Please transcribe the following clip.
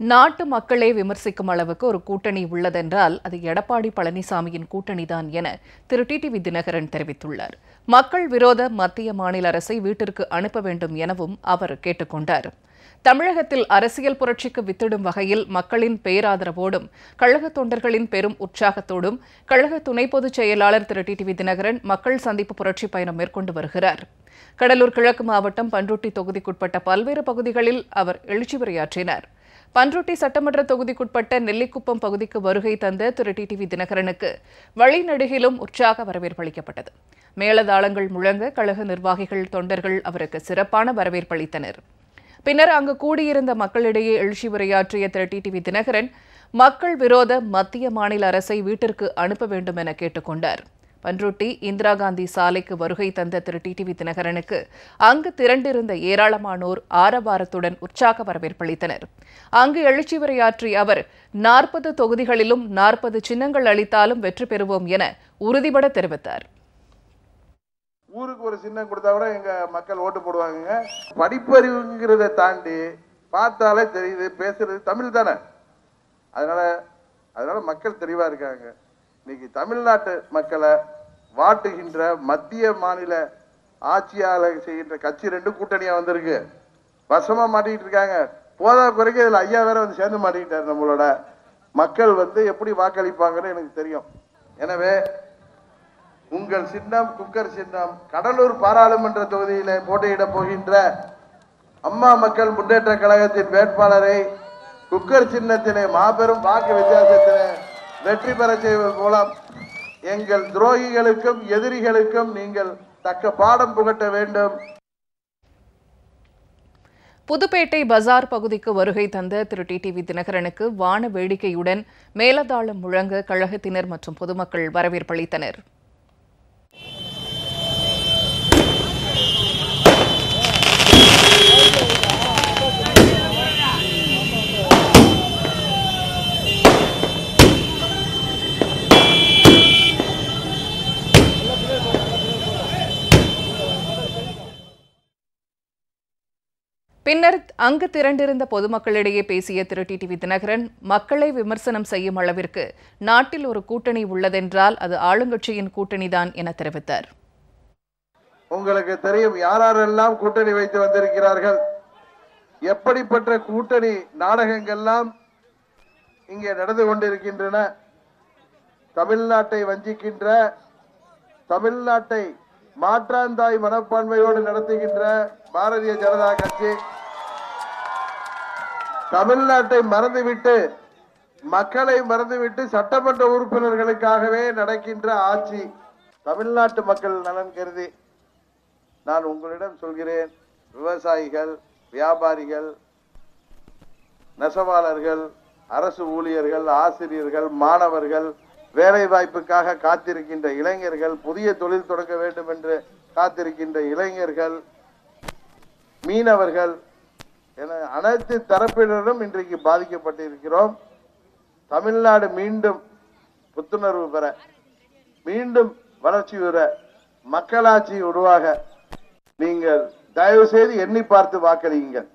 நாட்டு மக்களை விமர்சிக்கும் அளவுக்கு ஒரு கூட்டணி உள்ளதென்றால் அது எடப்பாடி பழனிசாமியின் கூட்டணிதான் என திரு டிடிவி தினகரன் தெரிவித்துள்ளார். மக்கள் விரோத மத்திய மாநில அரசை வீட்டிற்கு அனுப்ப வேண்டும் எனவும் அவர் கேட்டுக் கொண்டார். தமிழகத்தில் அரசியல் புரட்சிக்கு வித்திடும் வகையில் மக்களின் பேராதரவோடும் கழக தொண்டர்களின் பெரும் உற்சாகத்தோடும் கழக துணை பொதுச் செயலாளர் திரு டிடிவி தினகரன் மக்கள் சந்திப்பு புரட்சி பயணம் மேற்கொண்டு வருகிறார். கடலூர் கிழக்கு மாவட்டம் பண்ருட்டி தொகுதிக்குட்பட்ட பல்வேறு பகுதிகளில் அவர் எழுச்சி உரையாற்றினார். பண்ருட்டி சட்டமன்ற தொகுதிக்குட்பட்ட நெல்லிக்குப்பம் பகுதிக்கு வருகை தந்த திரு டிடிவி தினகரனுக்கு வழிநெடுகிலும் உற்சாக வரவேற்பு அளிக்கப்பட்டது. மேளதாளங்கள் முழங்க கழக நிர்வாகிகள் தொண்டர்கள் அவருக்கு சிறப்பான வரவேற்பு அளித்தனர். பின்னர் அங்கு கூடியிருந்த மக்களிடையே எழுச்சி உரையாற்றிய திரு டிடிவி தினகரன் மக்கள் விரோத மத்திய மாநில அரசை வீட்டிற்கு அனுப்ப வேண்டும் என கேட்டுக் கொண்டார். பண்ருட்டி இந்திரா காந்தி சாலைக்கு வருகை தந்த திரு டிடிவி தினகரனுக்கு அங்கு திரண்டிருந்த ஏராளமானோர் ஆரவாரத்துடன் உற்சாக வரவேற்பளித்தனர். அங்கு எழுச்சி உரையாற்றிய அவர் 40 தொகுதிகளிலும் 40 சின்னங்கள் அளித்தாலும் வெற்றி பெறுவோம் என உறுதிபட தெரிவித்தார். ஊருக்கு ஒரு சின்னம் கொடுத்தா கூட எங்க மக்கள் ஓட்டு போடுவாங்க. படிப்பறிவுங்கிறத தாண்டி பார்த்தாலே தெரியுது, பேசுறது தமிழ் தானே. அதனால மக்கள் தெளிவா இருக்காங்க. இன்னைக்கு தமிழ்நாட்டு மக்களை வாட்டுகின்ற மத்திய மாநில ஆட்சியாளர் செய்கின்ற கட்சி 2 கூட்டணியா வந்திருக்கு. வசமா மாட்டிக்கிட்டு இருக்காங்க. போதா குறைக்கு இதுல ஐயா வேற வந்து சேர்ந்து மாட்டிக்கிட்டாரு. நம்மளோட மக்கள் எப்படி வாக்களிப்பாங்கன்னு எனக்கு தெரியும். எனவே உங்கள் சின்னம் குக்கர் சின்னம். கடலூர் பாராளுமன்ற தொகுதியில போட்டியிட போகின்ற அம்மா மக்கள் முன்னேற்ற கழகத்தின் வேட்பாளரை குக்கர் சின்னத்திலே மாபெரும் வாக்கு வித்தியாசத்திலே வெற்றி பெற செய்வதன் மூலம் எங்கள் துரோகிகளுக்கும் எதிரிகளுக்கும் நீங்கள் தக்க பாடம் புகட்ட வேண்டும். புதுப்பேட்டை பஜார் பகுதிக்கு வருகை தந்த திரு டிடிவி தினகரனுக்கு வான வேடிக்கையுடன் மேலதாளம் முழங்க கழகத்தினர் மற்றும் பொதுமக்கள் வரவேற்பளித்தனர். பின்னர் அங்கு திரண்டிருந்த பொதுமக்களிடையே பேசிய திரு டிடிவி தினகரன் மக்களை விமர்சனம் செய்யும் அளவிற்கு நாட்டில் ஒரு கூட்டணி உள்ளதென்றால் அது ஆளுங்கட்சியின் கூட்டணிதான் என தெரிவித்தார். உங்களுக்கு தெரியும் யாரெல்லாம் கூட்டணி வைத்து வந்திருக்கிறார்கள். எப்படிப்பட்ட கூட்டணி நாடகங்கள்லாம் இங்கே நடந்து கொண்டிருக்கின்றன. தமிழ்நாட்டை வஞ்சிக்கின்ற, தமிழ்நாட்டை மாற்றாந்தாய் மனப்பான்மையோடு நடத்துகின்ற பாரதிய ஜனதா கட்சி, தமிழ்நாட்டை மறந்துவிட்டு மக்களை மறந்துவிட்டு சட்டமன்ற உறுப்பினர்களுக்காகவே நடக்கின்ற ஆட்சி. தமிழ்நாட்டு மக்கள் நலன் கருதி நான் உங்களிடம் சொல்கிறேன், விவசாயிகள், வியாபாரிகள், நெசவாளர்கள், அரசு ஊழியர்கள், ஆசிரியர்கள், மாணவர்கள், வேலை வாய்ப்புக்காக காத்திருக்கின்ற இளைஞர்கள், புதிய தொழில் தொடங்க வேண்டும் என்று காத்திருக்கின்ற இளைஞர்கள், மீனவர்கள் என அனைத்து தரப்பினரும் இன்றைக்கு பாதிக்கப்பட்டிருக்கிறோம். தமிழ்நாடு மீண்டும் புத்துணர்வு பெற, மீண்டும் வளர்ச்சி பெற, மக்களாட்சி உருவாக நீங்கள் தயவு செய்து எண்ணி பார்த்து வாக்களியுங்கள்.